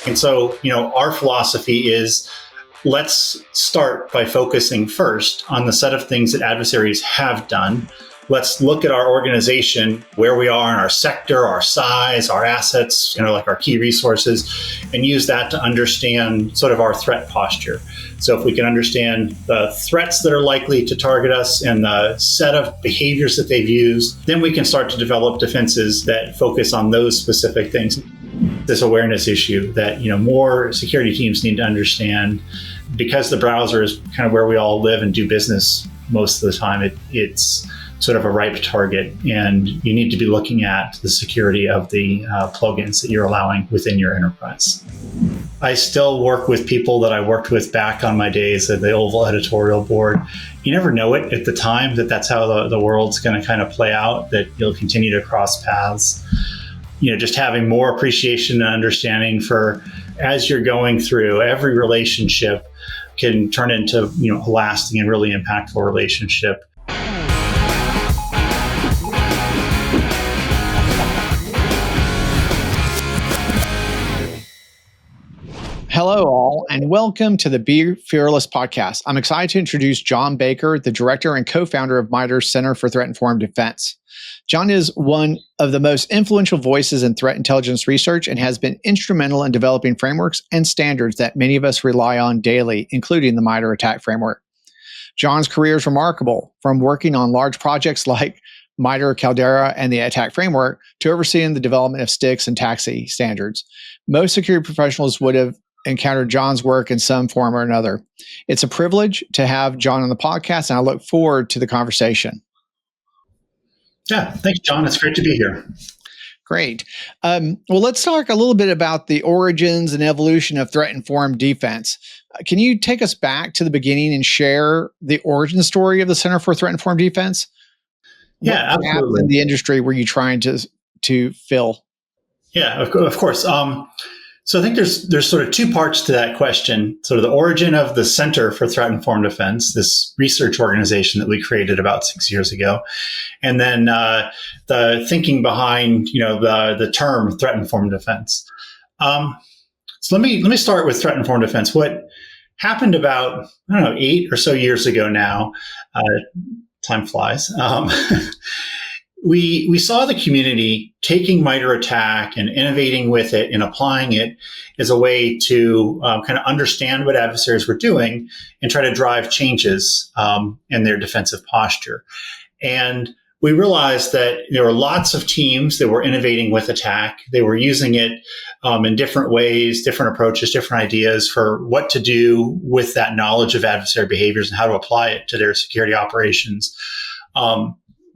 And so, our philosophy is let's start by focusing first on the set of things that adversaries have done. Let's look at our organization, where we are in our sector, our size, our assets, like our key resources, and use that to understand sort of our threat posture. So if we can understand the threats that are likely to target us and the set of behaviors that they've used, then we can start to develop defenses that focus on those specific things. This awareness issue that, more security teams need to understand, because the browser is kind of where we all live and do business most of the time. It's sort of a ripe target, and you need to be looking at the security of the plugins that you're allowing within your enterprise. I still work with people that I worked with back on my days at the Oval editorial board. You never know it at the time that's how the world's going to kind of play out, that you'll continue to cross paths. Just having more appreciation and understanding for, as you're going through, every relationship can turn into a lasting and really impactful relationship. Hello, all, and welcome to the Be Fearless podcast. I'm excited to introduce Jon Baker, the director and co-founder of MITRE's Center for Threat-Informed Defense. Jon is one of the most influential voices in threat intelligence research and has been instrumental in developing frameworks and standards that many of us rely on daily, including the MITRE ATT&CK framework. Jon's career is remarkable, from working on large projects like MITRE Caldera and the ATT&CK framework to overseeing the development of STIX and TAXII standards. Most security professionals would have encountered Jon's work in some form or another. It's a privilege to have Jon on the podcast, and I look forward to the conversation. Yeah, thanks, Jon. It's great to be here. Great. Well, let's talk a little bit about the origins and evolution of threat-informed defense. Can you take us back to the beginning and share the origin story of the Center for Threat-Informed Defense? Yeah, what absolutely. In the industry were you trying to fill? Yeah, of course. So I think there's sort of two parts to that question. Sort of the origin of the Center for Threat-Informed Defense, this research organization that we created about 6 years ago, and then the thinking behind the term threat-informed defense. So let me start with threat-informed defense. What happened about 8 or so years ago now? Time flies. We saw the community taking MITRE ATT&CK and innovating with it and applying it as a way to kind of understand what adversaries were doing and try to drive changes in their defensive posture. And we realized that there were lots of teams that were innovating with ATT&CK. They were using it in different ways, different approaches, different ideas for what to do with that knowledge of adversary behaviors and how to apply it to their security operations.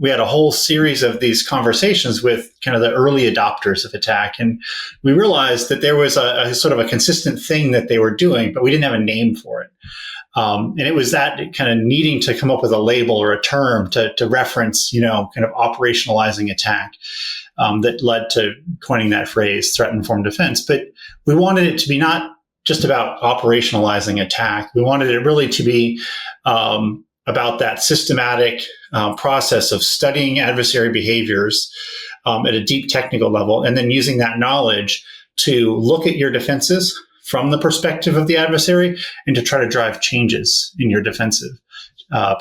We had a whole series of these conversations with kind of the early adopters of ATT&CK, and we realized that there was a sort of a consistent thing that they were doing, but we didn't have a name for it. And it was that kind of needing to come up with a label or a term to reference, kind of operationalizing ATT&CK that led to coining that phrase, threat-informed defense. But we wanted it to be not just about operationalizing ATT&CK. We wanted it really to be about that systematic process of studying adversary behaviors at a deep technical level, and then using that knowledge to look at your defenses from the perspective of the adversary and to try to drive changes in your defensive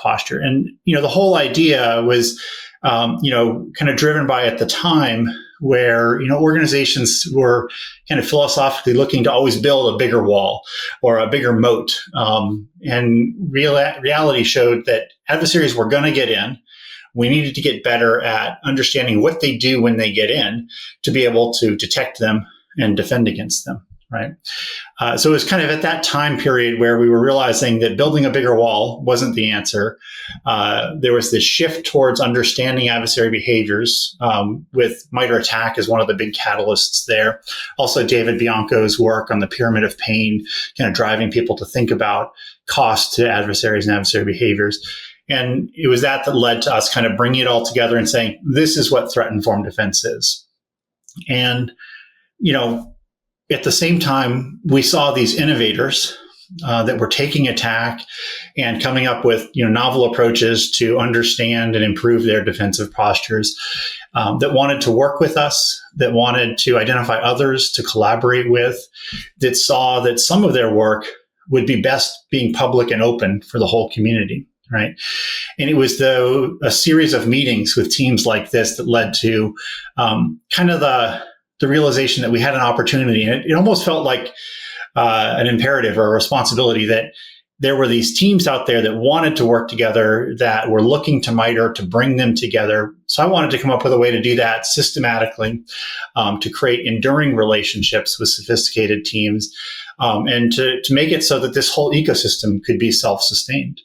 posture. And, the whole idea was, kind of driven by at the time where, organizations were kind of philosophically looking to always build a bigger wall or a bigger moat. And reality showed that adversaries were going to get in. We needed to get better at understanding what they do when they get in to be able to detect them and defend against them. Right. So it was kind of at that time period where we were realizing that building a bigger wall wasn't the answer. There was this shift towards understanding adversary behaviors, with MITRE ATT&CK as one of the big catalysts there. Also, David Bianco's work on the pyramid of pain, kind of driving people to think about cost to adversaries and adversary behaviors. And it was that led to us kind of bringing it all together and saying, this is what threat-informed defense is. And, at the same time, we saw these innovators that were taking ATT&CK and coming up with novel approaches to understand and improve their defensive postures. that wanted to work with us, that wanted to identify others to collaborate with, that saw that some of their work would be best being public and open for the whole community, right? And it was a series of meetings with teams like this that led to kind of the realization that we had an opportunity. And it almost felt like an imperative or a responsibility that there were these teams out there that wanted to work together, that were looking to MITRE to bring them together. So I wanted to come up with a way to do that systematically, to create enduring relationships with sophisticated teams, and to make it so that this whole ecosystem could be self-sustained.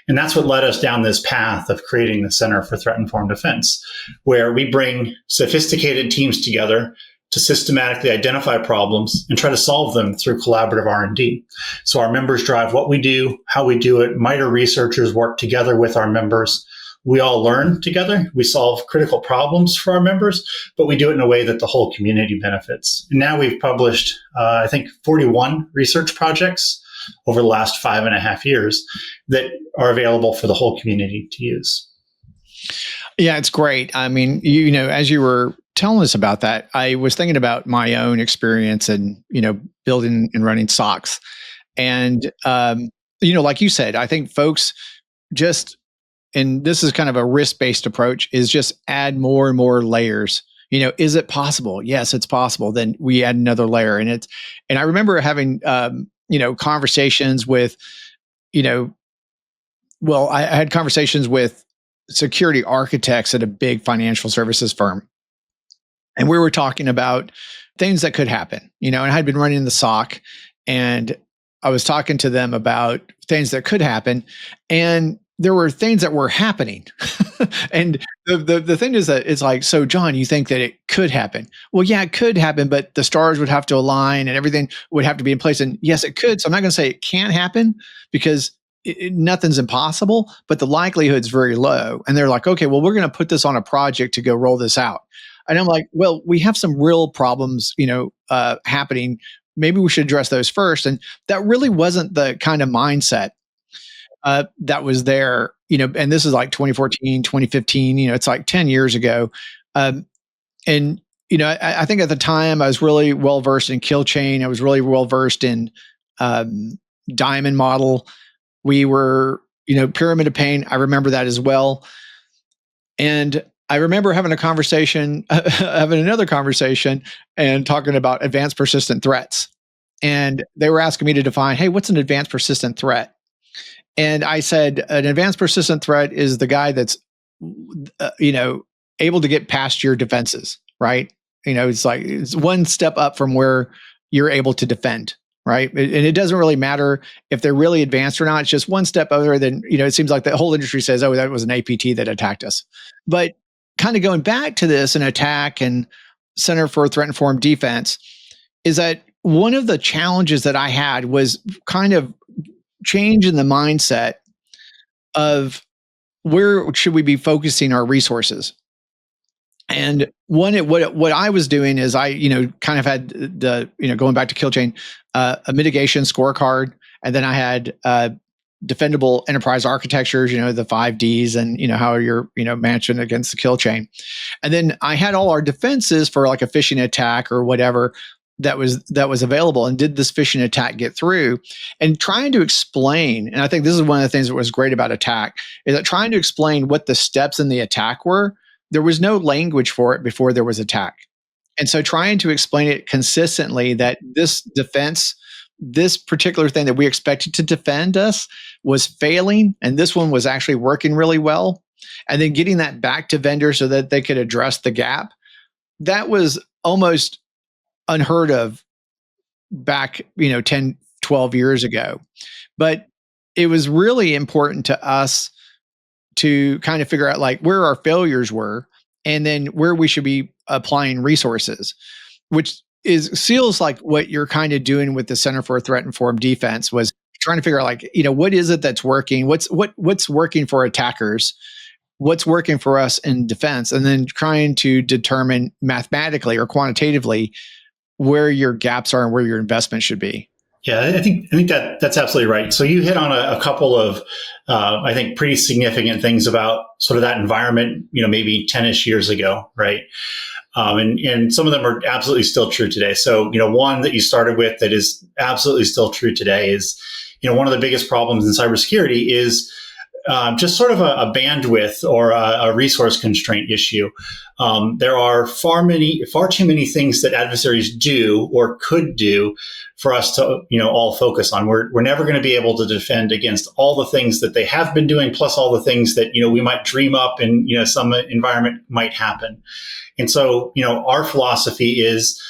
And that's what led us down this path of creating the Center for Threat-Informed Defense, where we bring sophisticated teams together to systematically identify problems and try to solve them through collaborative R&D. So our members drive what we do, how we do it. MITRE researchers work together with our members. We all learn together. We solve critical problems for our members, but we do it in a way that the whole community benefits. And now we've published, I think, 41 research projects over the last 5.5 years that are available for the whole community to use. Yeah, it's great. I mean, as you were telling us about that, I was thinking about my own experience and, building and running SOCs. And, like you said, I think folks just, and this is kind of a risk-based approach, is just add more and more layers. Is it possible? Yes, it's possible. Then we add another layer. And I remember having, conversations with, I had conversations with security architects at a big financial services firm. And we were talking about things that could happen, and I had been running the SOC, and I was talking to them about things that could happen, and there were things that were happening. And the thing is that it's like, so John, you think that it could happen? Well, yeah, it could happen, but the stars would have to align and everything would have to be in place. And yes, it could. So I'm not going to say it can't happen, because nothing's impossible, but the likelihood's very low. And they're like, okay, well, we're going to put this on a project to go roll this out. And I'm like, well, we have some real problems, happening. Maybe we should address those first. And that really wasn't the kind of mindset that was there, and this is like 2014, 2015, it's like 10 years ago. And, I think at the time I was really well-versed in kill chain. I was really well-versed in diamond model. We were, pyramid of pain. I remember that as well. And I remember having another conversation and talking about advanced persistent threats. And they were asking me to define, hey, what's an advanced persistent threat? And I said, an advanced persistent threat is the guy that's, able to get past your defenses, right? It's one step up from where you're able to defend, right? And it doesn't really matter if they're really advanced or not. It's just one step other than, it seems like the whole industry says, oh, that was an APT that attacked us. But kind of going back to this and attack and Center for Threat-Informed Defense is that one of the challenges that I had was kind of change in the mindset of where should we be focusing our resources. And what I was doing is I, kind of had the, going back to kill chain, a mitigation scorecard. And then I had defendable enterprise architectures, the 5Ds and, how you're, managing against the kill chain. And then I had all our defenses for like a phishing attack or whatever that was available. And did this phishing attack get through? And trying to explain, and I think this is one of the things that was great about attack, is that trying to explain what the steps in the attack were, there was no language for it before there was attack. And so trying to explain it consistently that this defense, this particular thing that we expected to defend us was failing, and this one was actually working really well. And then getting that back to vendors so that they could address the gap, that was almost unheard of back, 10, 12 years ago. But it was really important to us to kind of figure out like where our failures were and then where we should be applying resources, which feels like what you're kind of doing with the Center for Threat-Informed Defense, was trying to figure out like, what is it that's working? What's working for attackers? What's working for us in defense? And then trying to determine mathematically or quantitatively where your gaps are and where your investment should be. Yeah, I think that's absolutely right. So you hit on a couple of, I think, pretty significant things about sort of that environment, maybe 10-ish years ago, right? And some of them are absolutely still true today. So, one that you started with that is absolutely still true today is, one of the biggest problems in cybersecurity is just sort of a bandwidth or a resource constraint issue. There are far too many things that adversaries do or could do for us to, all focus on. We're never going to be able to defend against all the things that they have been doing, plus all the things that, we might dream up and, some environment might happen. And so, our philosophy is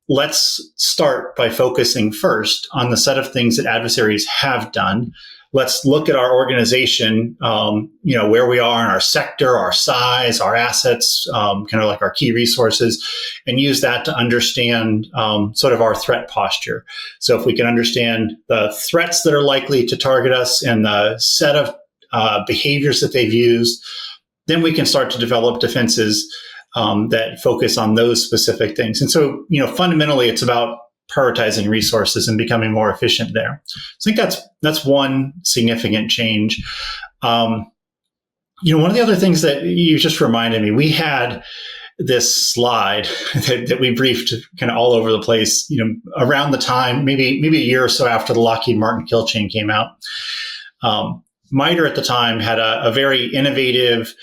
let's start by focusing first on the set of things that adversaries have done. Let's look at our organization, where we are in our sector, our size, our assets, kind of like our key resources, and use that to understand sort of our threat posture. So if we can understand the threats that are likely to target us and the set of behaviors that they've used, then we can start to develop defenses that focus on those specific things. And so, fundamentally, it's about prioritizing resources and becoming more efficient there. So I think that's one significant change. One of the other things that you just reminded me, we had this slide that we briefed kind of all over the place, around the time, maybe a year or so after the Lockheed Martin kill chain came out. MITRE at the time had a very innovative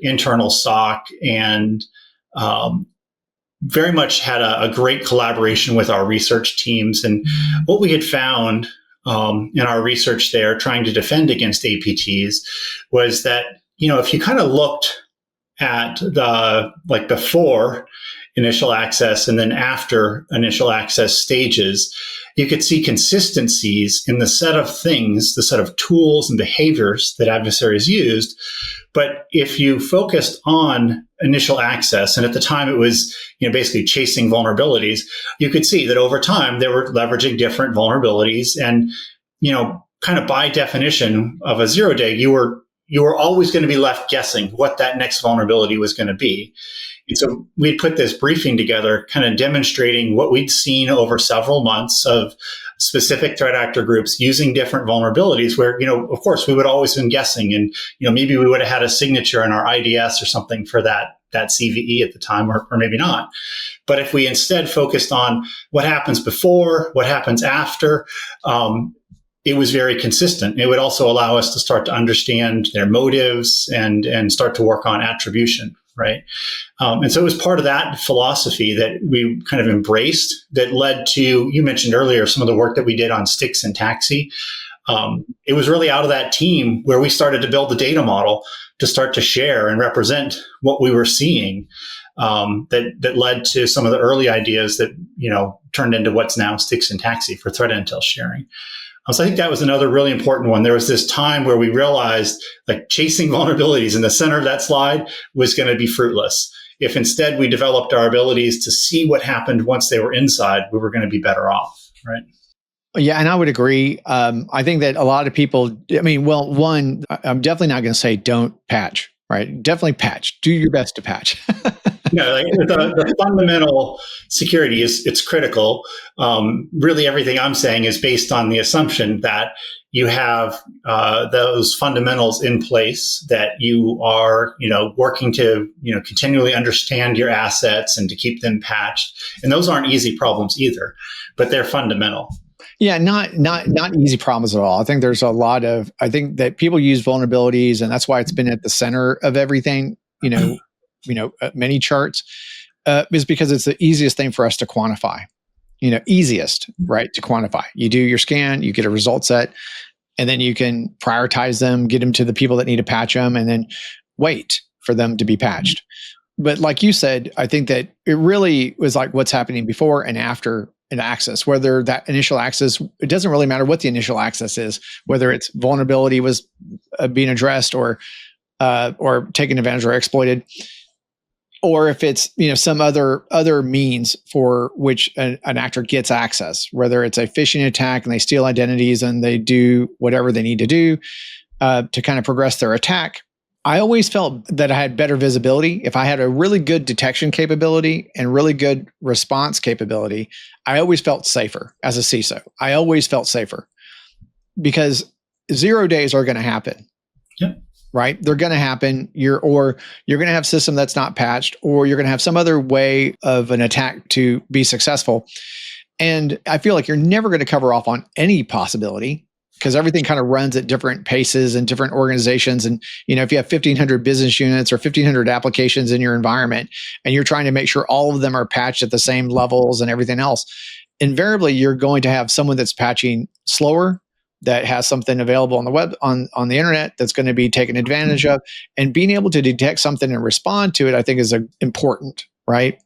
internal SOC and very much had a great collaboration with our research teams. And what we had found in our research there, trying to defend against APTs, was that, if you kind of looked at the before initial access and then after initial access stages, you could see consistencies in the set of things, the set of tools and behaviors that adversaries used. But if you focused on initial access, and at the time it was, basically chasing vulnerabilities, you could see that over time they were leveraging different vulnerabilities. And, kind of by definition of a 0-day, you were always going to be left guessing what that next vulnerability was going to be. And so we put this briefing together, kind of demonstrating what we'd seen over several months of specific threat actor groups using different vulnerabilities where, of course, we would always been guessing. And, maybe we would have had a signature in our IDS or something for that CVE at the time, or maybe not. But if we instead focused on what happens before, what happens after, it was very consistent. It would also allow us to start to understand their motives and start to work on attribution. Right. And so it was part of that philosophy that we kind of embraced that led to, you mentioned earlier, some of the work that we did on sticks and taxi. It was really out of that team where we started to build the data model to start to share and represent what we were seeing, that led to some of the early ideas that, turned into what's now sticks and taxi for threat intel sharing. So I think that was another really important one. There was this time where we realized chasing vulnerabilities in the center of that slide was going to be fruitless. If instead we developed our abilities to see what happened once they were inside, we were going to be better off, right? Yeah, and I would agree. I think that a lot of people, one, I'm definitely not going to say don't patch, right? Definitely patch. Do your best to patch. The fundamental security it's critical. Really, everything I'm saying is based on the assumption that you have those fundamentals in place, that you are, working to, continually understand your assets and to keep them patched. And those aren't easy problems either, but they're fundamental. Yeah, not easy problems at all. I think that people use vulnerabilities, and that's why it's been at the center of everything. Many charts, is because it's the easiest thing for us to quantify. Easiest, right, to quantify. You do your scan, you get a result set, and then you can prioritize them, get them to the people that need to patch them, and then wait for them to be patched. But like you said, I think that it really was like what's happening before and after an access. Whether that initial access, it doesn't really matter what the initial access is, whether it's vulnerability was being addressed or taken advantage or exploited, or if it's some other means for which an actor gets access, whether it's a phishing attack and they steal identities and they do whatever they need to do to kind of progress their attack, I always felt that I had better visibility. If I had a really good detection capability and really good response capability, I always felt safer as a CISO. I always felt safer because 0 days are going to happen. Yep. Right? They're going to happen. You're going to have system that's not patched, or you're going to have some other way of an attack to be successful. And I feel like you're never going to cover off on any possibility, because everything kind of runs at different paces and different organizations. And, if you have 1,500 business units or 1,500 applications in your environment, and you're trying to make sure all of them are patched at the same levels and everything else, invariably you're going to have someone that's patching slower, that has something available on the web, on the internet, that's going to be taken advantage of. And being able to detect something and respond to it, I think, is important, right?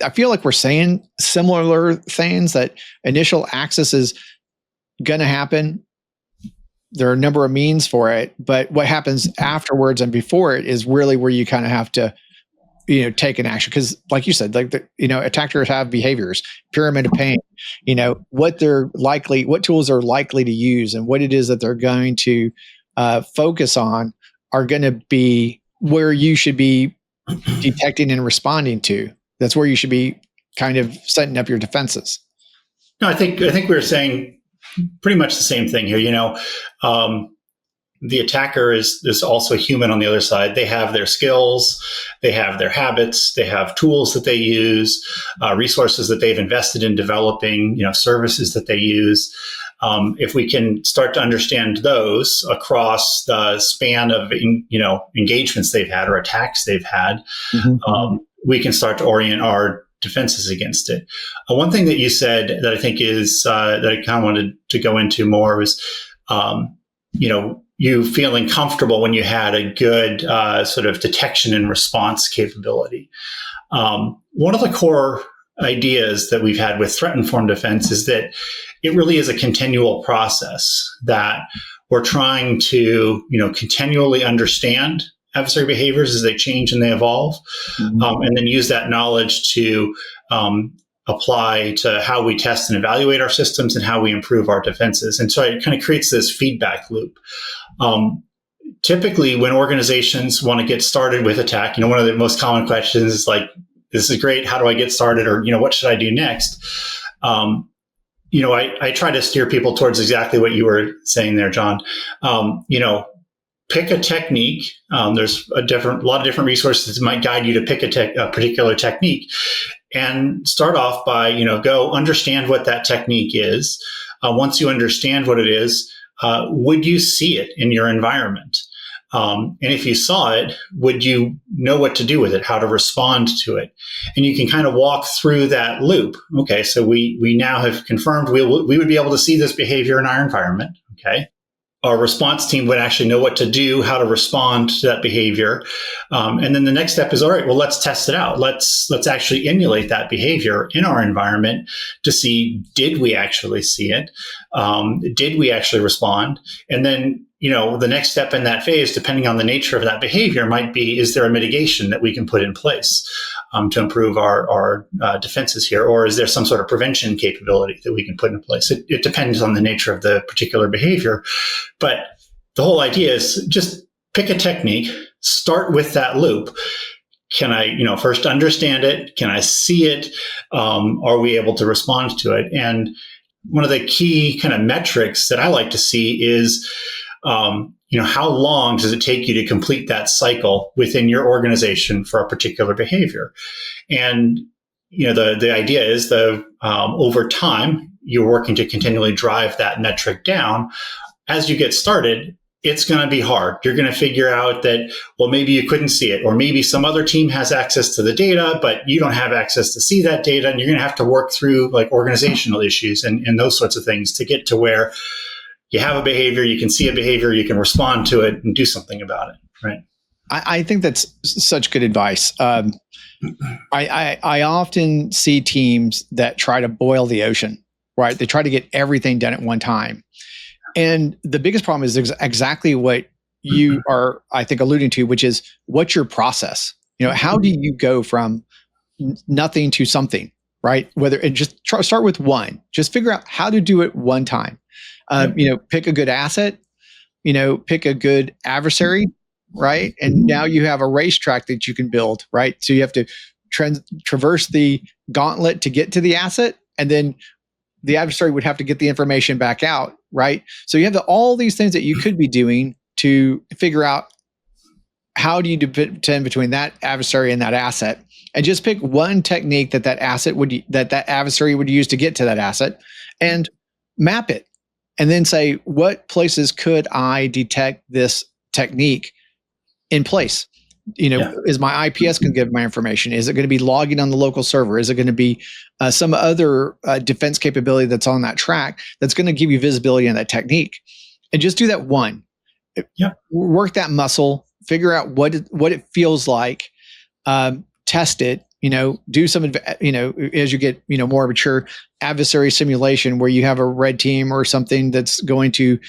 I feel like we're saying similar things, that initial access is going to happen. There are a number of means for it, but what happens afterwards and before it is really where you kind of have to, take an action. Because, like you said, attackers have behaviors, pyramid of pain. What tools are likely to use, and what it is that they're going to focus on are going to be where you should be detecting and responding to. That's where you should be kind of setting up your defenses. No, I think we're saying pretty much the same thing here. The attacker is also human on the other side. They have their skills, they have their habits, they have tools that they use, resources that they've invested in developing, services that they use. If we can start to understand those across the span of, engagements they've had or attacks they've had, we can start to orient our defenses against it. One thing that you said that I think is that I kind of wanted to go into more was, you feeling comfortable when you had a good sort of detection and response capability. One of the core ideas that we've had with threat-informed defense is that it really is a continual process, that we're trying to, continually understand adversary behaviors as they change and they evolve, and then use that knowledge to apply to how we test and evaluate our systems and how we improve our defenses. And so it kind of creates this feedback loop. Typically, when organizations want to get started with attack, one of the most common questions is like, this is great, how do I get started? Or, what should I do next? I try to steer people towards exactly what you were saying there, John. Pick a technique. There's a lot of different resources that might guide you to pick a particular technique, and start off by, go understand what that technique is. Once you understand what it is, would you see it in your environment? And if you saw it, would you know what to do with it, how to respond to it? And you can kind of walk through that loop. Okay, so we now have confirmed we would be able to see this behavior in our environment. Okay. Our response team would actually know what to do, how to respond to that behavior. And then the next step is, all right, well, let's test it out. Let's actually emulate that behavior in our environment to see, did we actually see it? Did we actually respond? And then, the next step in that phase, depending on the nature of that behavior, might be, is there a mitigation that we can put in place to improve our defenses here? Or is there some sort of prevention capability that we can put in place? It depends on the nature of the particular behavior. But the whole idea is just pick a technique, start with that loop. Can I, first understand it? Can I see it? Are we able to respond to it? And one of the key kind of metrics that I like to see is, how long does it take you to complete that cycle within your organization for a particular behavior? And, the idea is over time, you're working to continually drive that metric down. As you get started, it's going to be hard. You're going to figure out that, well, maybe you couldn't see it, or maybe some other team has access to the data, but you don't have access to see that data. And you're going to have to work through like organizational issues and those sorts of things to get to where you have a behavior, you can see a behavior, you can respond to it and do something about it. Right. I think that's such good advice. I often see teams that try to boil the ocean, right? They try to get everything done at one time. And the biggest problem is exactly what you are, I think, alluding to, which is, what's your process? How do you go from nothing to something, right? Start with one. Just figure out how to do it one time. Pick a good asset, pick a good adversary, right? And now you have a racetrack that you can build, right? So you have to traverse the gauntlet to get to the asset, and then the adversary would have to get the information back out, right? So you have all these things that you could be doing to figure out how do you pretend between that adversary and that asset, and just pick one technique that that adversary would use to get to that asset, and map it, and then say, what places could I detect this technique in place? Is my IPS going to give my information? Is it going to be logging on the local server? Is it going to be some other defense capability that's on that track that's going to give you visibility on that technique? And just do that one. Work that muscle. Figure out what it feels like. Test it. Do some. As you get more mature, adversary simulation where you have a red team or something that's going to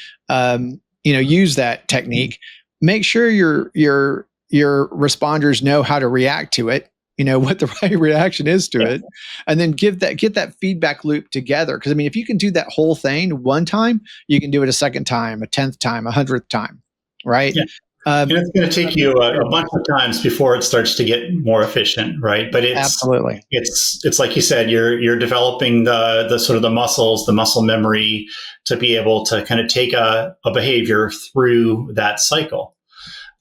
use that technique. Make sure your responders know how to react to it, what the right reaction is to it, and then get that feedback loop together. Because if you can do that whole thing one time, you can do it a second time, a 10th time, 100th time, right? Yeah. And it's going to take you a bunch of times before it starts to get more efficient, right? But absolutely, it's like you said, you're developing the sort of the muscles, the muscle memory to be able to kind of take a behavior through that cycle.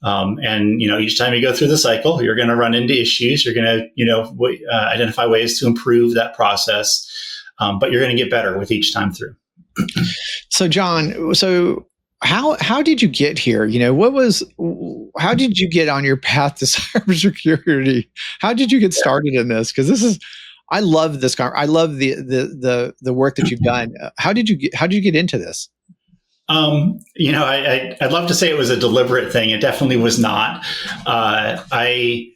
And each time you go through the cycle, you're going to run into issues. You're going to identify ways to improve that process, but you're going to get better with each time through. So, John, how did you get here? How did you get on your path to cybersecurity? How did you get started in this? Because I love this. I love the work that you've done. How did you get into this? I'd love to say it was a deliberate thing. It definitely was not. I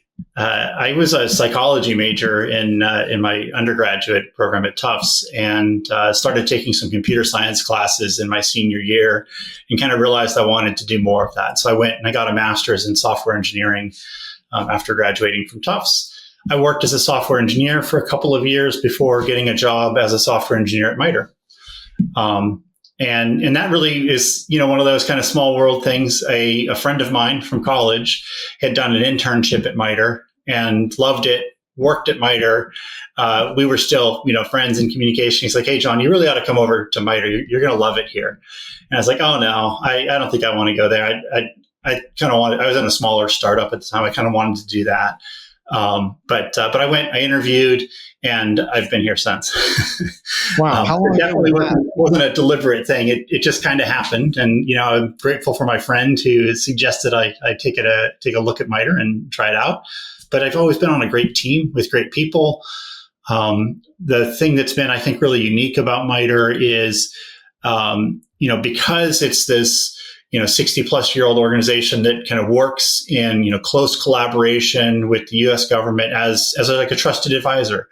was a psychology major in my undergraduate program at Tufts, and started taking some computer science classes in my senior year, and kind of realized I wanted to do more of that. So I went and I got a master's in software engineering after graduating from Tufts. I worked as a software engineer for a couple of years before getting a job as a software engineer at MITRE. And that really is, one of those kind of small world things. A friend of mine from college had done an internship at MITRE and loved it, worked at MITRE. We were still, friends in communication. He's like, "Hey, John, you really ought to come over to MITRE. You're going to love it here." And I was like, "Oh, no, I don't think I want to go there." I kind of wanted, I was in a smaller startup at the time. I kind of wanted to do that. But I went, I interviewed, and I've been here since. Wow. How long it definitely wasn't a deliberate thing. It just kind of happened. And, I'm grateful for my friend who suggested I take a look at MITRE and try it out. But I've always been on a great team with great people. The thing that's been, I think, really unique about MITRE is, because it's this, 60 plus year old organization that kind of works in, close collaboration with the US government as like a trusted advisor.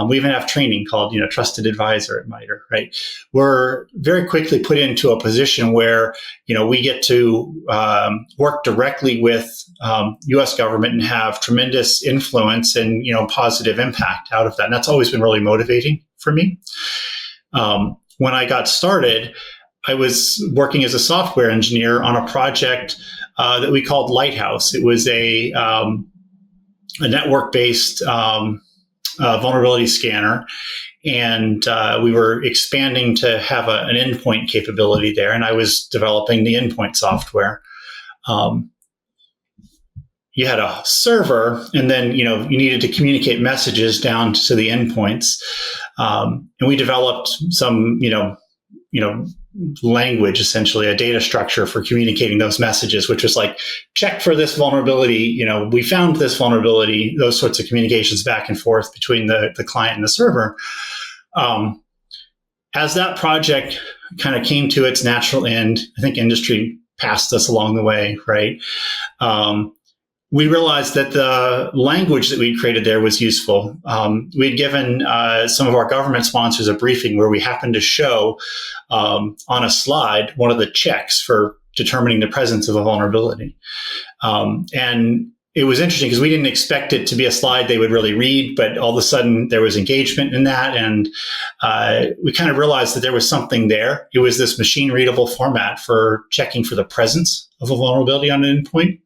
We even have training called, trusted advisor at MITRE, right? We're very quickly put into a position where, we get to work directly with US government and have tremendous influence and, positive impact out of that. And that's always been really motivating for me. When I got started, I was working as a software engineer on a project that we called Lighthouse. It was a network-based vulnerability scanner, and we were expanding to have an endpoint capability there. And I was developing the endpoint software. You had a server, and then you needed to communicate messages down to the endpoints, and we developed some language, essentially a data structure for communicating those messages, which was like, check for this vulnerability. We found this vulnerability, those sorts of communications back and forth between the client and the server. As that project kind of came to its natural end, I think industry passed us along the way, right? We realized that the language that we'd created there was useful. We'd given some of our government sponsors a briefing where we happened to show on a slide one of the checks for determining the presence of a vulnerability. And it was interesting because we didn't expect it to be a slide they would really read, but all of a sudden there was engagement in that. And we kind of realized that there was something there. It was this machine readable format for checking for the presence of a vulnerability on an endpoint.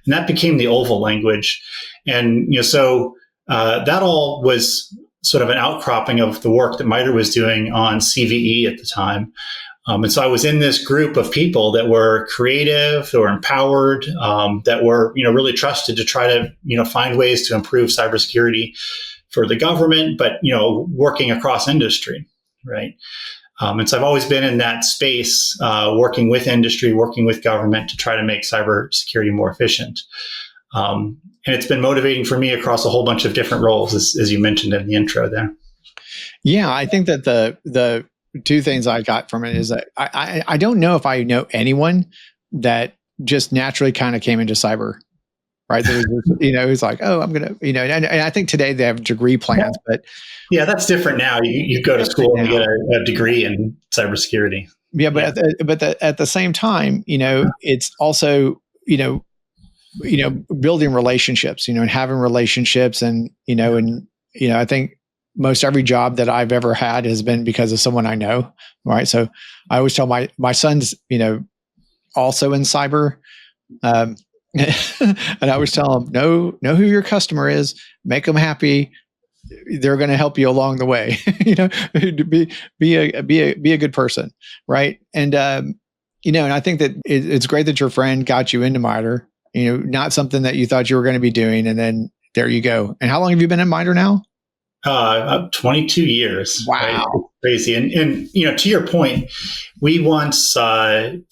and that became the Oval language. And that all was sort of an outcropping of the work that MITRE was doing on CVE at the time. And so I was in this group of people that were creative, that were empowered, that were, really trusted to try to, find ways to improve cybersecurity for the government, but, working across industry, right? And so I've always been in that space, working with industry, working with government to try to make cybersecurity more efficient. And it's been motivating for me across a whole bunch of different roles, as you mentioned in the intro there. Yeah, I think that the two things I got from it is that I don't know if I know anyone that just naturally kind of came into cyber, right? There was this, it's like, oh, I'm going to, and I think today they have degree plans, but yeah, that's different now. You go to school and you get a degree in cybersecurity. Yeah, but at the same time, it's also, building relationships, and having relationships, and I think most every job that I've ever had has been because of someone I know, right? So I always tell my son's, also in cyber, and I always tell them, know who your customer is, make them happy. They're going to help you along the way, be a good person, right? And and I think that it's great that your friend got you into MITRE. Not something that you thought you were going to be doing, and then there you go. And how long have you been in MITRE now? 22 years. Wow. Right? Crazy. And to your point, we once, eventually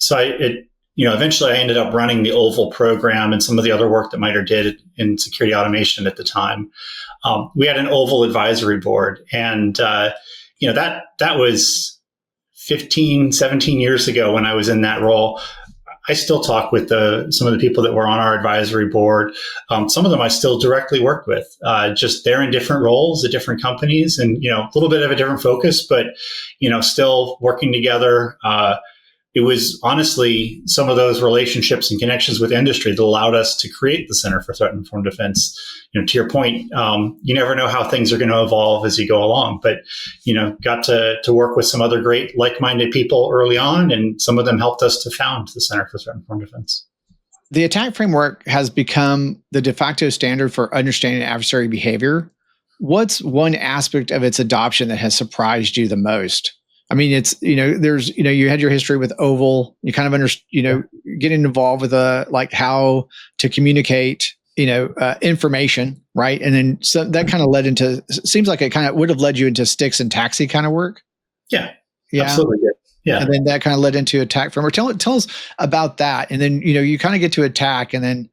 I ended up running the Oval program and some of the other work that MITRE did in security automation at the time. We had an Oval advisory board, and, that was 15, 17 years ago when I was in that role. I still talk with some of the people that were on our advisory board. Some of them I still directly work with. Just they're in different roles at different companies, and a little bit of a different focus, but still working together. It was honestly some of those relationships and connections with industry that allowed us to create the Center for Threat Informed Defense. To your point, you never know how things are going to evolve as you go along, but got to work with some other great like-minded people early on, and some of them helped us to found the Center for Threat Informed Defense. The attack framework has become the de facto standard for understanding adversary behavior. What's one aspect of its adoption that has surprised you the most? I mean, it's, there's, you had your history with Oval, you kind of getting involved with like how to communicate, information, right? And then so that kind of led into, seems like it kind of would have led you into sticks and taxi kind of work. Yeah. Absolutely. Yeah. And then that kind of led into attack framework. Tell us about that. And then, you kind of get to attack, and then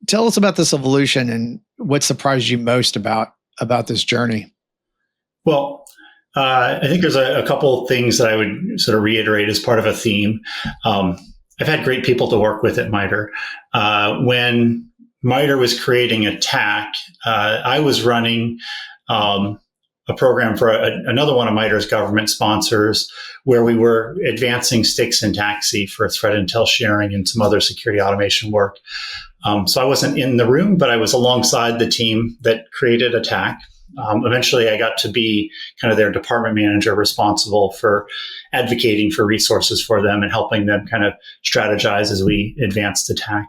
tell us about this evolution and what surprised you most about this journey. Well, I think there's a couple of things that I would sort of reiterate as part of a theme. I've had great people to work with at MITRE. When MITRE was creating ATT&CK, I was running a program for another one of MITRE's government sponsors, where we were advancing sticks and taxi for threat intel sharing and some other security automation work. So I wasn't in the room, but I was alongside the team that created ATT&CK. Eventually, I got to be kind of their department manager, responsible for advocating for resources for them and helping them kind of strategize as we advanced ATT&CK.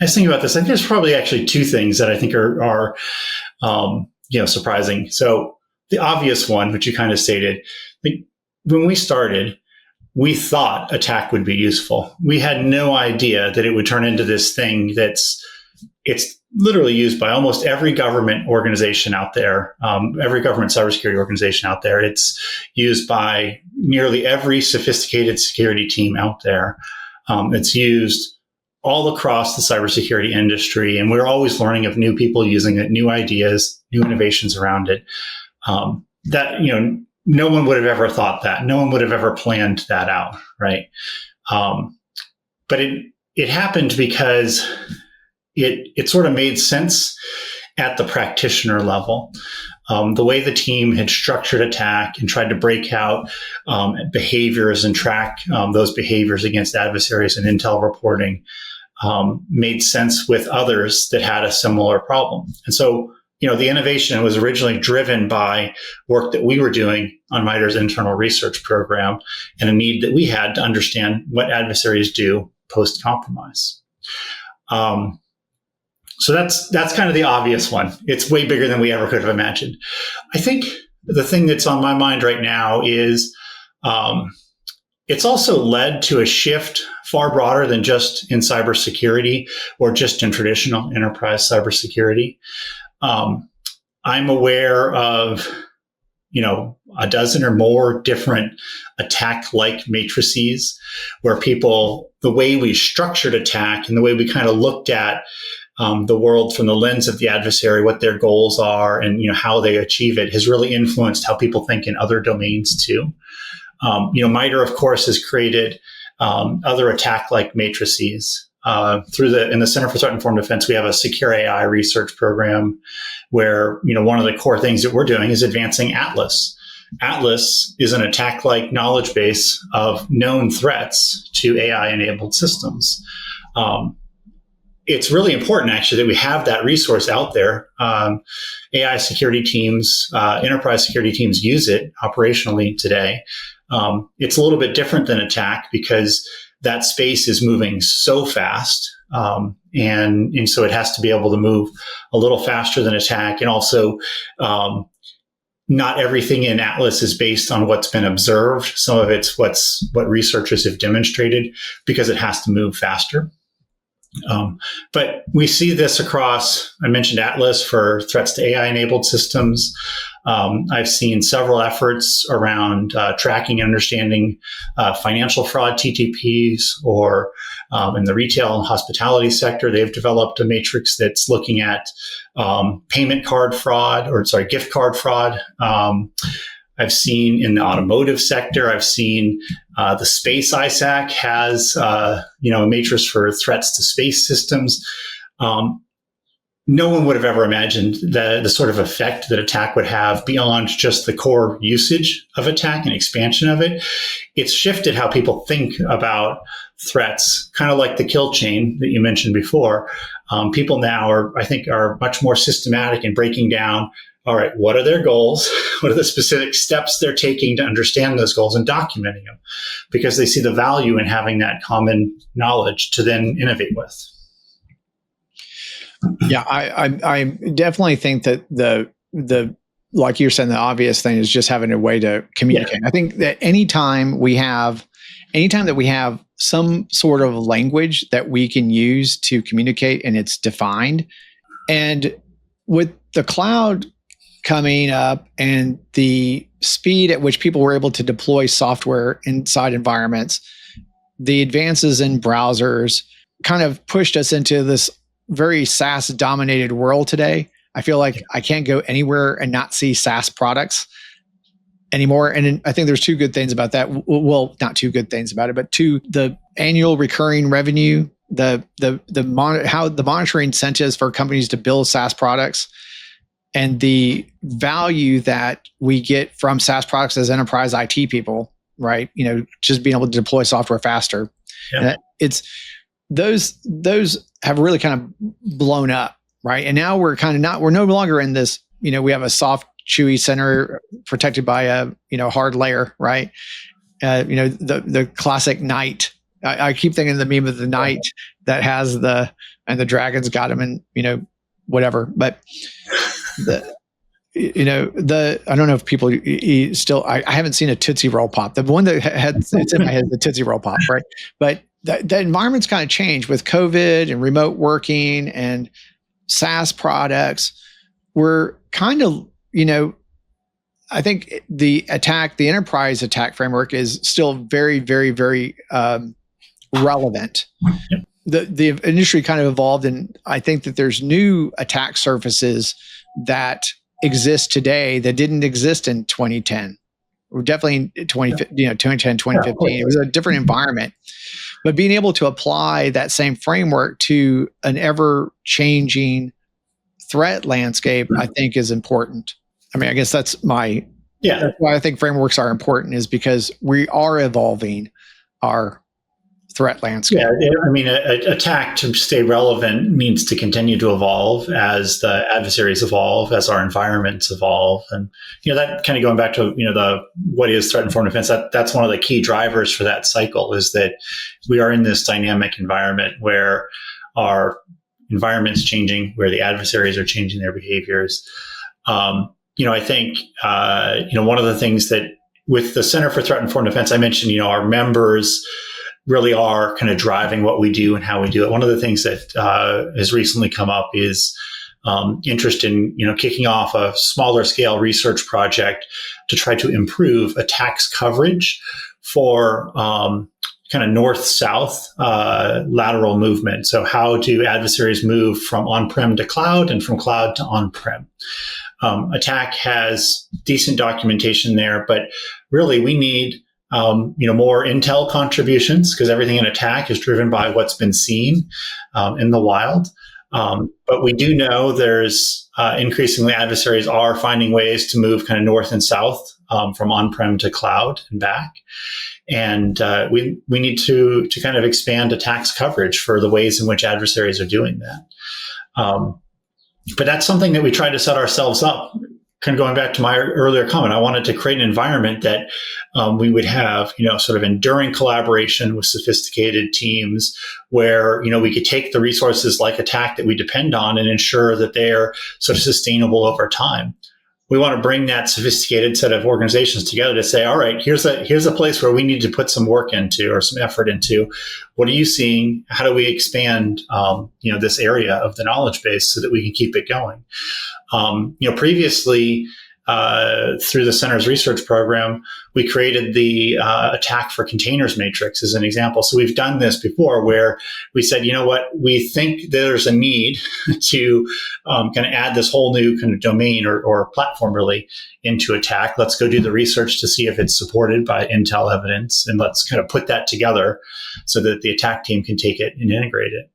I was thinking about this. I think there's probably actually two things that I think are surprising. So the obvious one, which you kind of stated, when we started, we thought ATT&CK would be useful. We had no idea that it would turn into this thing it's literally used by almost every government organization out there, every government cybersecurity organization out there. It's used by nearly every sophisticated security team out there. It's used all across the cybersecurity industry, and we're always learning of new people using it, new ideas, new innovations around it. No one would have ever thought that. No one would have ever planned that out, right? But it happened because it sort of made sense at the practitioner level. The way the team had structured ATT&CK and tried to break out behaviors and track those behaviors against adversaries and intel reporting made sense with others that had a similar problem. And so, the innovation was originally driven by work that we were doing on MITRE's internal research program, and a need that we had to understand what adversaries do post-compromise. So that's kind of the obvious one. It's way bigger than we ever could have imagined. I think the thing that's on my mind right now is it's also led to a shift far broader than just in cybersecurity or just in traditional enterprise cybersecurity. I'm aware of, a dozen or more different attack-like matrices where the way we structured attack and the way we kind of looked at the world from the lens of the adversary, what their goals are, and how they achieve it, has really influenced how people think in other domains too. MITRE, of course, has created other attack-like matrices. In the Center for Threat Informed Defense, we have a secure AI research program where one of the core things that we're doing is advancing Atlas. Atlas is an attack-like knowledge base of known threats to AI-enabled systems. It's really important, actually, that we have that resource out there. AI security teams, enterprise security teams use it operationally today. It's a little bit different than attack because that space is moving so fast. And so it has to be able to move a little faster than attack. And also, not everything in Atlas is based on what's been observed. Some of it's what researchers have demonstrated because it has to move faster. But we see this across, I mentioned Atlas for threats to AI-enabled systems. I've seen several efforts around tracking and understanding financial fraud TTPs, or in the retail and hospitality sector, they've developed a matrix that's looking at gift card fraud. I've seen in the automotive sector, I've seen the space ISAC has a matrix for threats to space systems. No one would have ever imagined the sort of effect that attack would have beyond just the core usage of attack and expansion of it. It's shifted how people think about threats, kind of like the kill chain that you mentioned before. People now are much more systematic in breaking down, all right, what are their goals? What are the specific steps they're taking to understand those goals and documenting them? Because they see the value in having that common knowledge to then innovate with. Yeah, I definitely think that the like you're saying, the obvious thing is just having a way to communicate. Yeah. I think that anytime that we have some sort of language that we can use to communicate and it's defined, and with the cloud coming up and the speed at which people were able to deploy software inside environments, the advances in browsers kind of pushed us into this very SaaS-dominated world today. I feel like I can't go anywhere and not see SaaS products anymore. And I think there's two good things about that. Well, not two good things about it, but two, the annual recurring revenue, how the monetary incentives for companies to build SaaS products, and the value that we get from SaaS products as enterprise IT people, right? Just being able to deploy software faster. Yeah. Those have really kind of blown up, right? And now we're no longer in this, we have a soft, chewy center protected by a, hard layer, right? The classic knight. I keep thinking of the meme of the knight that has and the dragons got him and, whatever. But I don't know if people still, I haven't seen a Tootsie Roll Pop. The one that it's in my head, the Tootsie Roll Pop, right? But the environment's kind of changed with COVID and remote working and SaaS products. We're kind of, I think the enterprise attack framework is still very, very, very relevant. The industry kind of evolved, and I think that there's new attack surfaces that exist today that didn't exist in 2010. Or definitely in 2010, 2015. It was a different environment. But being able to apply that same framework to an ever-changing threat landscape, I think, is important. I mean, I guess that's why I think frameworks are important, is because we are evolving our threat landscape. Yeah, I mean, attack to stay relevant means to continue to evolve as the adversaries evolve, as our environments evolve. And, that kind of going back to, what is threat-informed defense, that's one of the key drivers for that cycle, is that we are in this dynamic environment where our environment's changing, where the adversaries are changing their behaviors. I think, one of the things that with the Center for Threat-Informed Defense, I mentioned, our members really are kind of driving what we do and how we do it. One of the things that has recently come up is interest in, kicking off a smaller scale research project to try to improve attacks coverage for kind of north-south lateral movement. So how do adversaries move from on-prem to cloud and from cloud to on-prem? Attack has decent documentation there, but really we need more intel contributions, because everything in Attack is driven by what's been seen in the wild. But we do know there's increasingly adversaries are finding ways to move kind of north and south from on-prem to cloud and back. And we need to kind of expand Attack's coverage for the ways in which adversaries are doing that. But that's something that we try to set ourselves up. Kind of going back to my earlier comment, I wanted to create an environment that we would have, sort of enduring collaboration with sophisticated teams where, we could take the resources like Attack that we depend on and ensure that they're sort of sustainable over time. We want to bring that sophisticated set of organizations together to say, all right, here's a place where we need to put some work into or some effort into. What are you seeing? How do we expand, this area of the knowledge base so that we can keep it going? Previously, through the center's research program, we created the Attack for Containers matrix as an example. So we've done this before where we said, we think there's a need to kind of add this whole new kind of domain or platform really into Attack. Let's go do the research to see if it's supported by intel evidence, and let's kind of put that together so that the Attack team can take it and integrate it.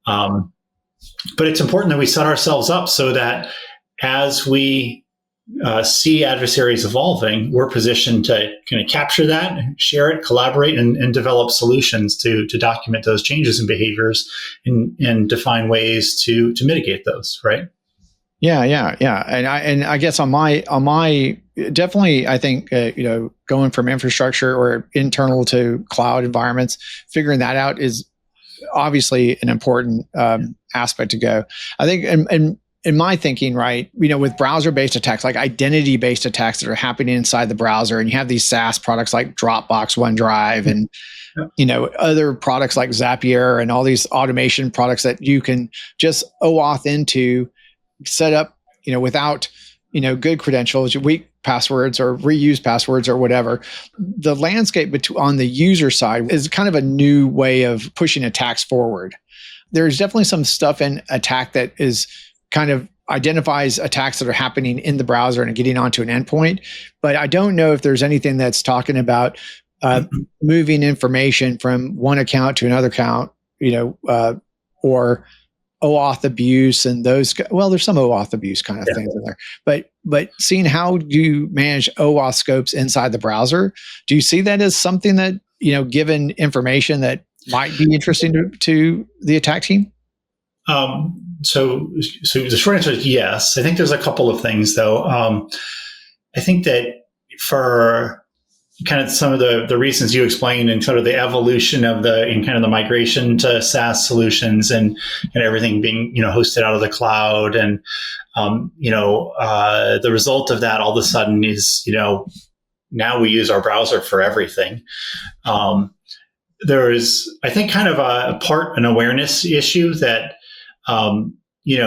But it's important that we set ourselves up so that as we see adversaries evolving, we're positioned to kind of capture that, share it, collaborate, and develop solutions to document those changes in behaviors and define ways to mitigate those, right? Yeah. And I guess on my definitely, I think going from infrastructure or internal to cloud environments, figuring that out is obviously an important aspect to go. I think, and in my thinking, right, with browser-based attacks, like identity-based attacks that are happening inside the browser, and you have these SaaS products like Dropbox, OneDrive, and other products like Zapier, and all these automation products that you can just OAuth into, set up, without good credentials, weak passwords or reuse passwords or whatever. The landscape on the user side is kind of a new way of pushing attacks forward. There's definitely some stuff in Attack that is kind of identifies attacks that are happening in the browser and getting onto an endpoint. But I don't know if there's anything that's talking about moving information from one account to another account, or OAuth abuse and those. Well, there's some OAuth abuse kind of things in there. But seeing how do you manage OAuth scopes inside the browser, do you see that as something that, given information that might be interesting to the Attack team? So the short answer is yes. I think there's a couple of things, though. I think that for kind of some of the reasons you explained and sort of the evolution of the migration to SaaS solutions and everything being, hosted out of the cloud, and, the result of that all of a sudden is, now we use our browser for everything. There is, I think, kind of an awareness issue that,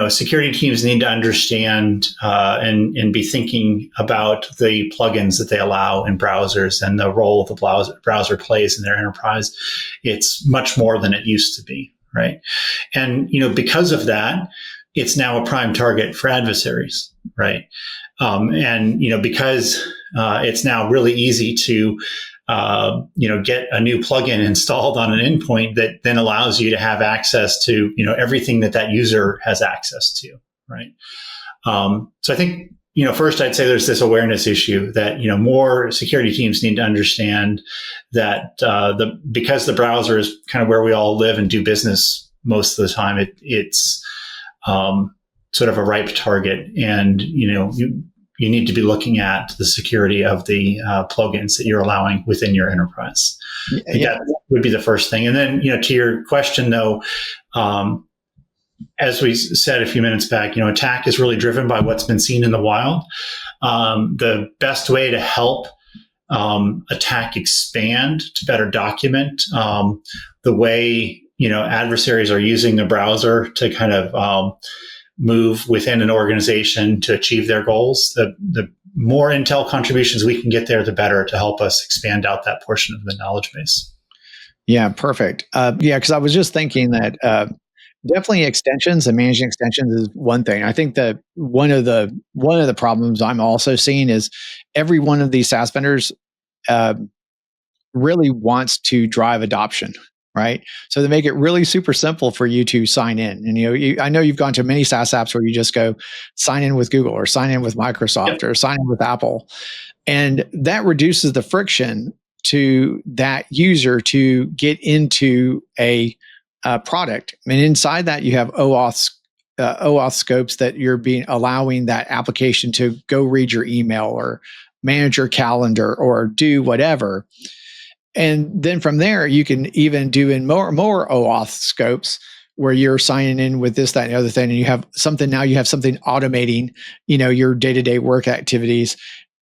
security teams need to understand and be thinking about the plugins that they allow in browsers and the role the browser plays in their enterprise. It's much more than it used to be, right? And, because of that, it's now a prime target for adversaries, right? And, because it's now really easy to get a new plugin installed on an endpoint that then allows you to have access to, everything that user has access to, right? So I think, first I'd say there's this awareness issue that, more security teams need to understand that because the browser is kind of where we all live and do business most of the time, it's sort of a ripe target, and, you need to be looking at the security of the plugins that you're allowing within your enterprise. That would be the first thing. And then, to your question, though, as we said a few minutes back, attack is really driven by what's been seen in the wild. The best way to help attack expand to better document the way adversaries are using the browser to kind of move within an organization to achieve their goals. The more intel contributions we can get there, the better, to help us expand out that portion of the knowledge base. Yeah, perfect. Because I was just thinking that definitely extensions and managing extensions is one thing. I think that one of the problems I'm also seeing is every one of these SaaS vendors really wants to drive adoption, right? So they make it really super simple for you to sign in. And I know you've gone to many SaaS apps where you just go sign in with Google or sign in with Microsoft or sign in with Apple, and that reduces the friction to that user to get into a product. I mean, inside that you have OAuth scopes that you're allowing that application to go read your email or manage your calendar or do whatever. And then from there, you can even do in more OAuth scopes where you're signing in with this, that, and the other thing, and you have something automating, your day-to-day work activities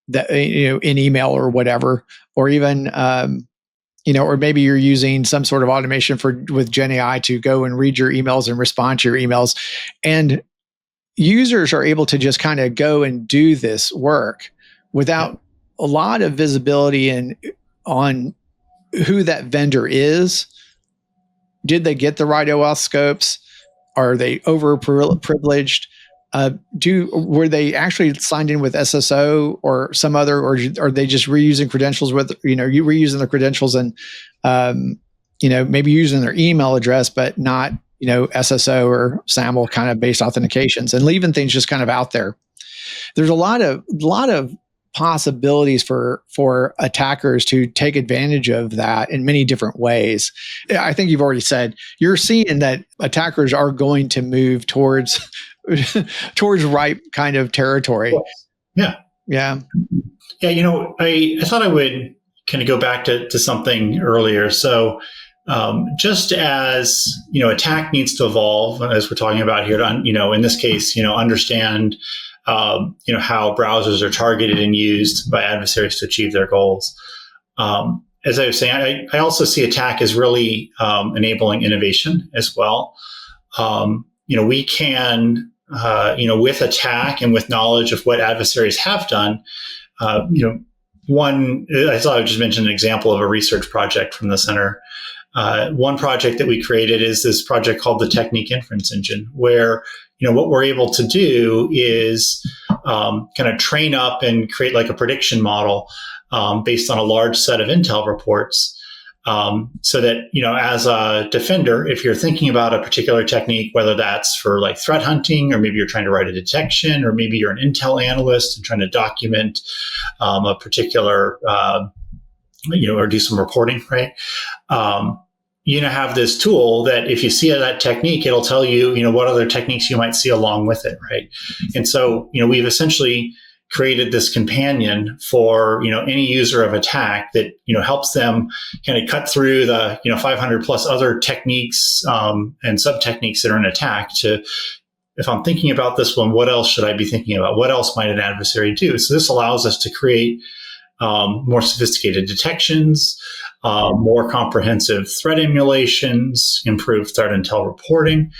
that in email or whatever, or even or maybe you're using some sort of automation with Gen AI to go and read your emails and respond to your emails, and users are able to just kind of go and do this work without a lot of visibility on who that vendor is. Did they get the right OAuth scopes? Are they over privileged? Were they actually signed in with SSO or some other, or are they just reusing credentials you reusing the credentials and maybe using their email address, but not SSO or SAML kind of based authentications, and leaving things just kind of out there. There's a lot of possibilities for attackers to take advantage of that in many different ways. I think you've already said you're seeing that attackers are going to move towards ripe kind of territory. Yeah. Yeah. I thought I would kind of go back to something earlier. So just as, attack needs to evolve, as we're talking about here, in this case, understand how browsers are targeted and used by adversaries to achieve their goals. As I was saying, I also see attack as really enabling innovation as well. We can, with attack and with knowledge of what adversaries have done, I thought I would just mention an example of a research project from the center. One project that we created is this project called the Technique Inference Engine, where what we're able to do is kind of train up and create like a prediction model based on a large set of intel reports, so that as a defender, if you're thinking about a particular technique, whether that's for like threat hunting, or maybe you're trying to write a detection, or maybe you're an intel analyst and trying to document a particular or do some reporting, right? Have this tool that if you see that technique, it'll tell you, what other techniques you might see along with it, right? And so, we've essentially created this companion for, any user of attack that, helps them kind of cut through the, 500 plus other techniques and sub-techniques that are in attack to, if I'm thinking about this one, what else should I be thinking about? What else might an adversary do? So this allows us to create more sophisticated detections, more comprehensive threat emulations, improved threat intel reporting.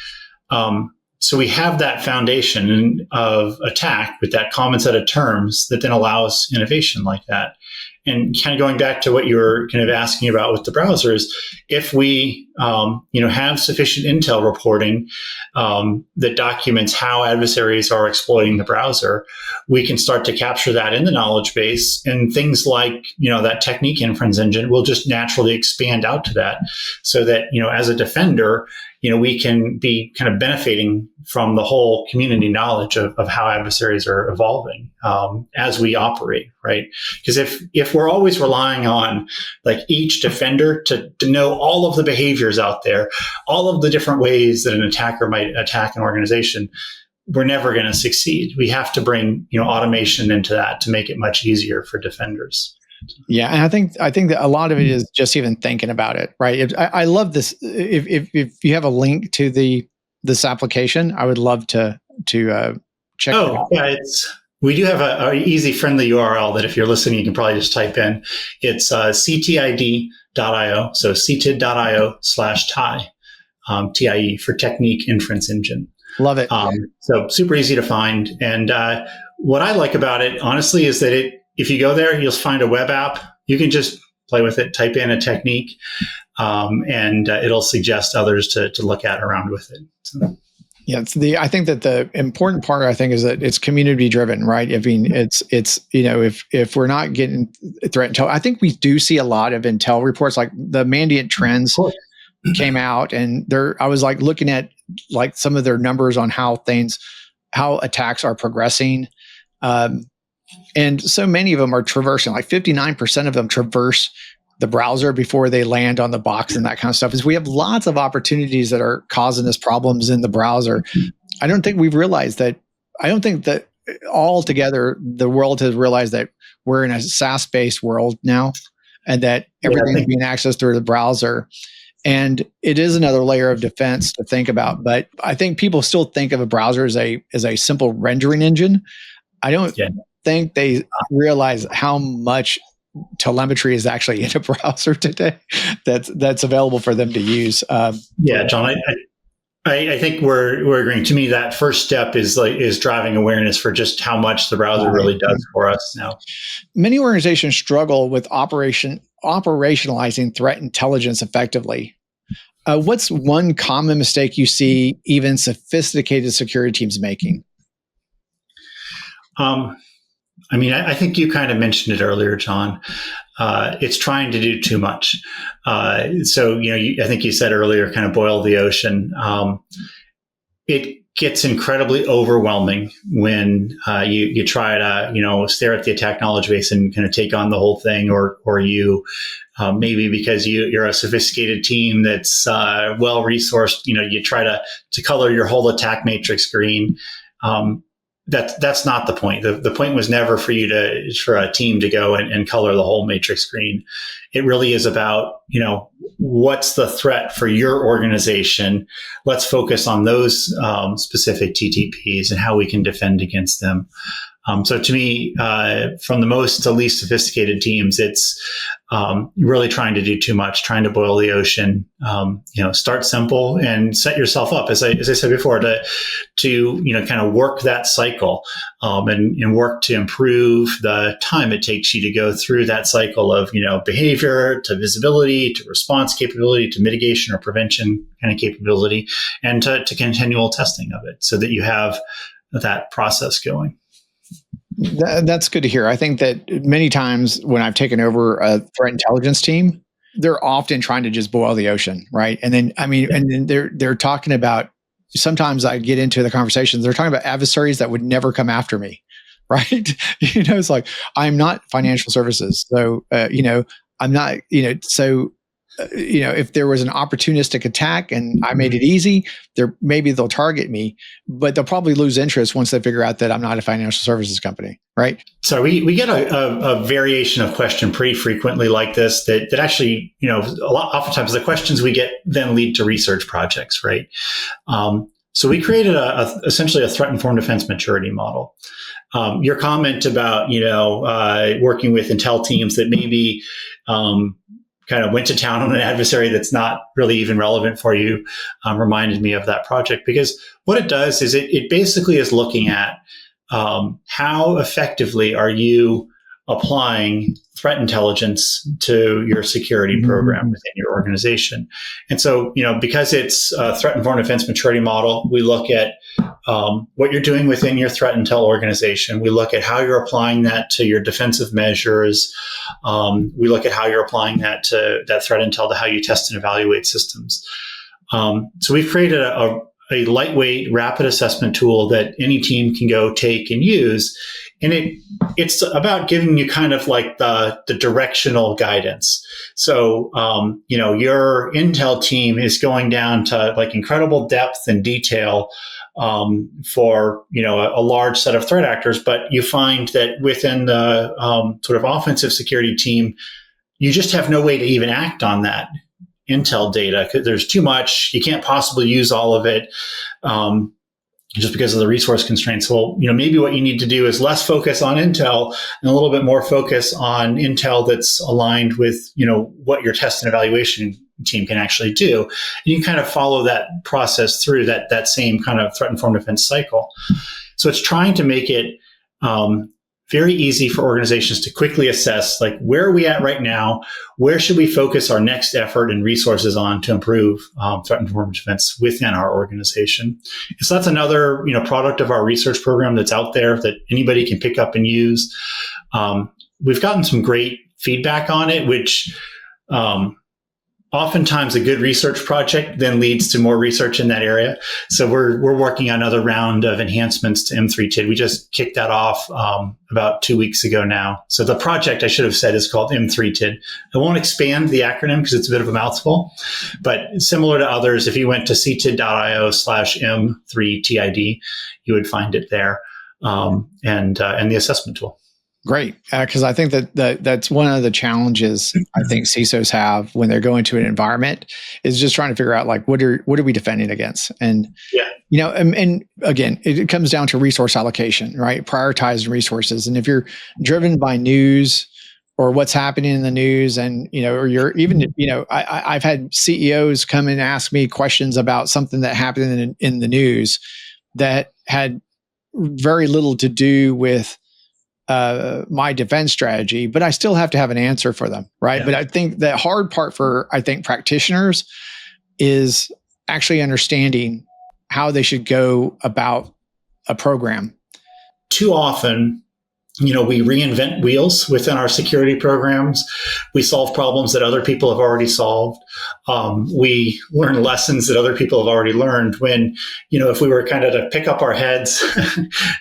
So we have that foundation of attack with that common set of terms that then allows innovation like that. And kind of going back to what you were kind of asking about with the browsers, if we, have sufficient intel reporting that documents how adversaries are exploiting the browser, we can start to capture that in the knowledge base, and things like, that Technique Inference Engine will just naturally expand out to that, so that, as a defender, we can be kind of benefiting from the whole community knowledge of how adversaries are evolving as we operate, right? Because if we're always relying on like each defender to know all of the behaviors out there, all of the different ways that an attacker might attack an organization, we're never going to succeed. We have to bring automation into that to make it much easier for defenders. Yeah, and I think that a lot of it is just even thinking about it, right? I love this. If you have a link to the this application? I would love to check it out. Yeah, we do have a easy, friendly URL that if you're listening, you can probably just type in. It's CTID.io, so CTID.io/TIE, TIE for Technique Inference Engine. Love it. So super easy to find. And what I like about it, honestly, is that if you go there, you'll find a web app. You can just play with it, type in a technique, and it'll suggest others to look at around with it. So. Yeah, I think that the important part, I think, is that it's community driven, right? I mean, it's if we're not getting threat intel, I think we do see a lot of intel reports, like the Mandiant Trends came out, and I was like looking at like some of their numbers on how attacks are progressing, and so many of them are traversing. Like 59% of them traverse the browser before they land on the box and that kind of stuff. Is we have lots of opportunities that are causing us problems in the browser. I don't think that altogether the world has realized that we're in a SaaS-based world now, and that everything's being accessed through the browser. And it is another layer of defense to think about. But I think people still think of a browser as a simple rendering engine. I don't think they realize how much telemetry is actually in a browser today that's available for them to use. John, I think we're agreeing. To me, that first step is driving awareness for just how much the browser really does for us now. Many organizations struggle with operationalizing threat intelligence effectively. What's one common mistake you see even sophisticated security teams making? I think you kind of mentioned it earlier, John. It's trying to do too much. I think you said earlier, kind of boil the ocean. It gets incredibly overwhelming when you try to, stare at the attack knowledge base and kind of take on the whole thing, or you maybe because you're a sophisticated team that's well resourced, you try to color your whole attack matrix green. That's not the point. The point was never for a team to go and color the whole matrix green. It really is about, what's the threat for your organization? Let's focus on those specific TTPs and how we can defend against them. So to me, from the most to least sophisticated teams, it's really trying to do too much, trying to boil the ocean. Start simple and set yourself up, as I said before, to kind of work that cycle and work to improve the time it takes you to go through that cycle of behavior to visibility to response capability to mitigation or prevention kind of capability, and to continual testing of it, so that you have that process going. That's good to hear. I think that many times when I've taken over a threat intelligence team, they're often trying to just boil the ocean, right? And then, and then they're talking about, sometimes I get into the conversations, they're talking about adversaries that would never come after me, right? It's like, I'm not financial services. So, I'm not, if there was an opportunistic attack and I made it easy, maybe they'll target me, but they'll probably lose interest once they figure out that I'm not a financial services company, right? So we get a variation of question pretty frequently like this, that actually, oftentimes the questions we get then lead to research projects, right? So we created essentially a threat-informed defense maturity model. Your comment about, working with intel teams that maybe kind of went to town on an adversary that's not really even relevant for you reminded me of that project, because what it does is it basically is looking at how effectively are you applying threat intelligence to your security program within your organization. And so, because it's a threat-informed defense maturity model, we look at what you're doing within your threat intel organization. We look at how you're applying that to your defensive measures. We look at how you're applying that to that threat intel to how you test and evaluate systems. So we've created a lightweight, rapid assessment tool that any team can go take and use. And it's about giving you kind of like the directional guidance. So, your intel team is going down to like incredible depth and detail for, a large set of threat actors. But you find that within the sort of offensive security team, you just have no way to even act on that. Intel data, 'cause there's too much. You can't possibly use all of it. Just because of the resource constraints. Well, maybe what you need to do is less focus on Intel and a little bit more focus on Intel that's aligned with, what your test and evaluation team can actually do. And you kind of follow that process through that same kind of threat-informed defense cycle. So it's trying to make it very easy for organizations to quickly assess, like, where are we at right now? Where should we focus our next effort and resources on to improve threat-informed defense within our organization? So that's another, product of our research program that's out there that anybody can pick up and use. We've gotten some great feedback on it, which oftentimes a good research project then leads to more research in that area. So we're working on another round of enhancements to M3TID. We just kicked that off about 2 weeks ago now. So the project, I should have said, is called M3TID. I won't expand the acronym because it's a bit of a mouthful, but similar to others, if you went to ctid.io/M3TID, you would find it there, and the assessment tool. Great, because I think that's one of the challenges I think CISOs have when they're going to an environment is just trying to figure out, like, what are we defending against? And and again, it comes down to resource allocation, right? Prioritizing resources, and if you're driven by news or what's happening in the news, and or you're even I've had CEOs come and ask me questions about something that happened in the news that had very little to do with my defense strategy, but I still have to have an answer for them, right? Yeah. But I think the hard part for, practitioners is actually understanding how they should go about a program. Too often, we reinvent wheels within our security programs. We solve problems that other people have already solved. We learn lessons that other people have already learned when, if we were kind of to pick up our heads,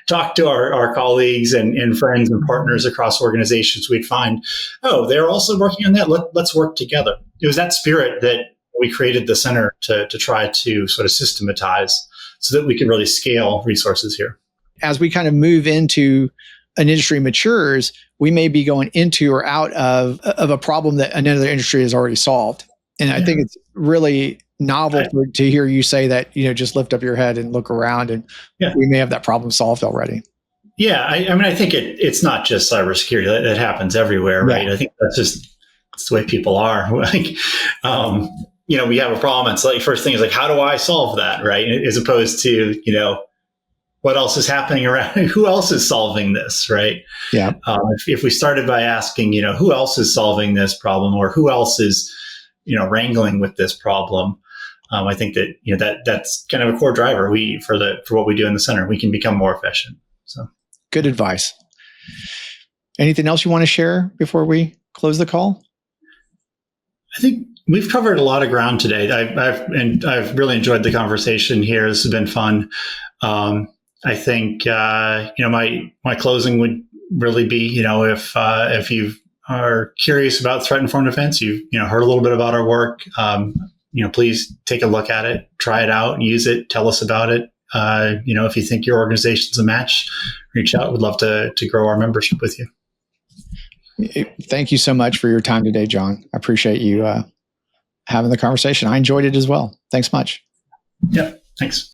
talk to our colleagues and friends and partners across organizations, we'd find, oh, they're also working on that. Let's work together. It was that spirit that we created the center to try to sort of systematize so that we could really scale resources here. As we kind of move into an industry matures, we may be going into or out of a problem that another industry has already solved. And I think it's really novel to hear you say that, just lift up your head and look around and we may have that problem solved already. Yeah. I think it's not just cybersecurity. That happens everywhere, right? Yeah. I think that's the way people are. Like, we have a problem. It's like, first thing is like, how do I solve that? Right. As opposed to, what else is happening around? Who else is solving this, right? Yeah. If we started by asking, who else is solving this problem, or who else is, wrangling with this problem, I think that that's kind of a core driver for what we do in the center. We can become more efficient. So, good advice. Anything else you want to share before we close the call? I think we've covered a lot of ground today. I've really enjoyed the conversation here. This has been fun. I think, my closing would really be, if you are curious about threat-informed defense, you've, heard a little bit about our work, please take a look at it, try it out, use it, tell us about it. If you think your organization's a match, reach out. We'd love to grow our membership with you. Thank you so much for your time today, John. I appreciate you having the conversation. I enjoyed it as well. Thanks much. Yeah, thanks.